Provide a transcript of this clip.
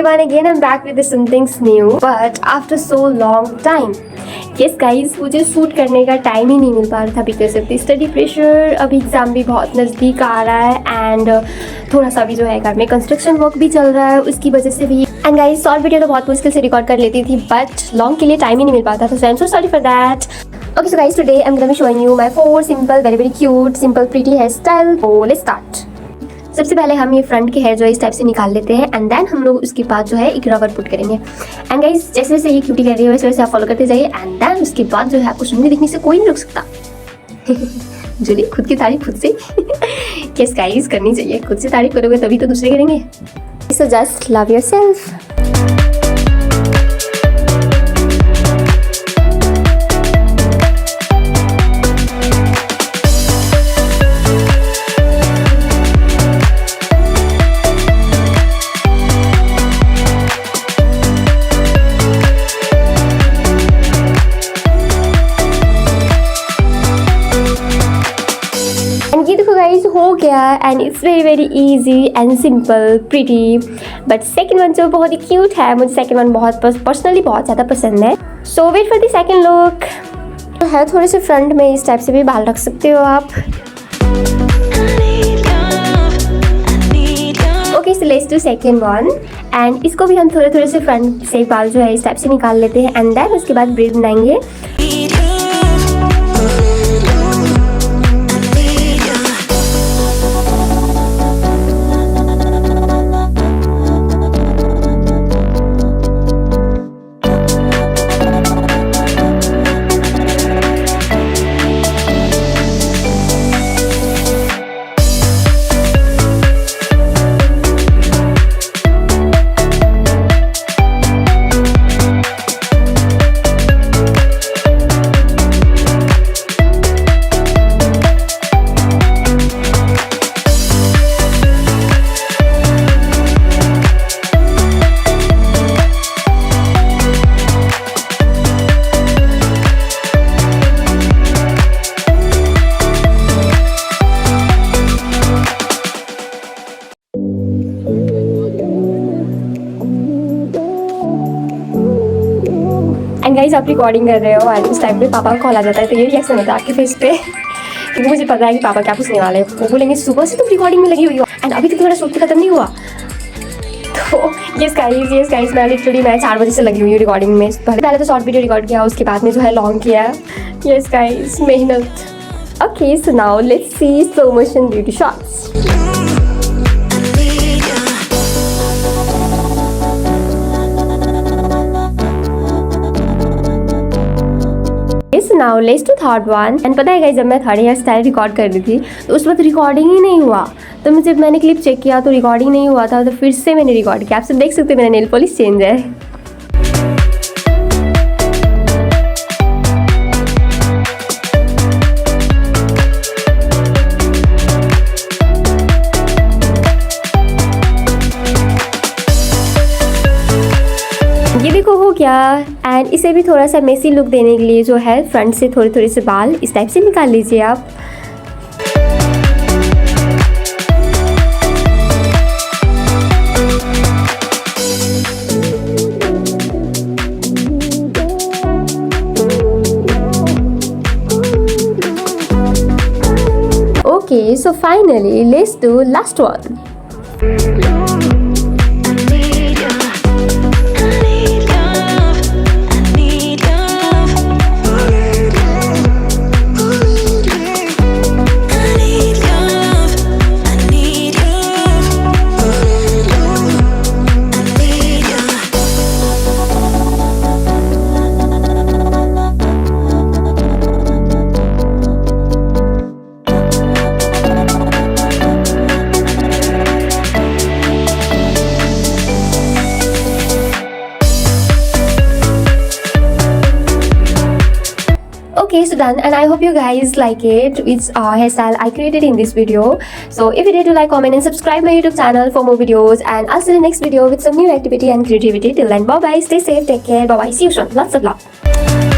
everyone, again I'm back with something new but after so long time. Yes guys, मुझे shoot करने का time ही नहीं मिल पा रहा था because of the study pressure. अभी एग्ज़ाम भी बहुत नज़दीक आ रहा है एंड थोड़ा सा भी जो है घर में कंस्ट्रक्शन वर्क भी चल रहा है, उसकी वजह से भी. एंड गाइस शॉर्ट वीडियो तो बहुत मुश्किल से रिकॉर्ड कर लेती थी बट लॉन्ग के लिए टाइम ही नहीं मिल पाता था, so I am so sorry for that. Okay, so guys, today I'm gonna be showing you my 4 simple, very cute, simple, pretty hairstyle. So let's start. सबसे पहले हम ये फ्रंट के हेयर जो है इस टाइप से निकाल लेते हैं एंड देन हम लोग उसके बाद जो है एक रबर पुट करेंगे. एंड गाइस जैसे जैसे ये क्यूटी कर रही है वैसे वैसे आप फॉलो करते जाइए एंड देन उसके बाद जो है आपको सुनने देखने से कोई नहीं रुक सकता. जुली खुद की तारीफ खुद से. यस गाइस, करनी चाहिए. खुद से तारीफ करोगे तभी तो दूसरे करेंगे. So just love yourself. ये देखो गाइस हो गया and it's very easy and simple pretty. But second one जो बहुत ही क्यूट है, मुझे सेकंड वन बहुत पर्सनली बहुत ज़्यादा पसंद है. So wait for the second look. है थोड़े से फ्रंट में इस टाइप से भी बाल रख सकते हो आप. Okay, so let's do second one. And इसको भी हम थोड़े थोड़े से फ्रंट से बाल जो है इस टाइप से निकाल लेते हैं एंड देन उसके बाद ब्रेड बनाएंगे. एंड गाइस आप रिकॉर्डिंग कर रहे हो एंड उस टाइम पे पापा का कॉल आ जाता है तो ये रिएक्शन होता है आपके फेस पे. क्योंकि मुझे पता है कि पापा क्या पूछने वाले हैं. वो बोलेंगे सुबह से तुम रिकॉर्डिंग में लगी हुई हो एंड अभी तक तुम्हारा शूट खत्म नहीं हुआ. तो यस गाइस मैं 4 बजे से लगी हुई हूँ रिकॉर्डिंग में. पहले तो शॉर्ट वीडियो रिकॉर्ड किया, उसके बाद में जो है लॉन्ग किया. यस गाइस, मेहनत. Okay, so now let's see slow motion beauty shots. Now let's do third one. And पता है गाइस, जब मैं थर्ड हेयर स्टाइल रिकॉर्ड कर रही थी तो उस वक्त रिकॉर्डिंग ही नहीं हुआ. तो जब मैंने क्लिप चेक किया तो रिकॉर्डिंग नहीं हुआ था, तो फिर से मैंने रिकॉर्ड किया. आप सब देख सकते हैं मेरा नेल पॉलिश चेंज है. ये देखो हो गया. एंड इसे भी थोड़ा सा मेसी लुक देने के लिए जो है फ्रंट से थोड़े थोड़े से बाल इस टाइप से निकाल लीजिए आप. Okay, so finally let's do last one. Okay, so done, and I hope you guys like it. It's hairstyle I created in this video. So if you did, do like, comment and subscribe my YouTube channel for more videos, and I'll see you in the next video with some new activity and creativity. Till then, bye bye, stay safe, take care, bye bye, see you soon, lots of love.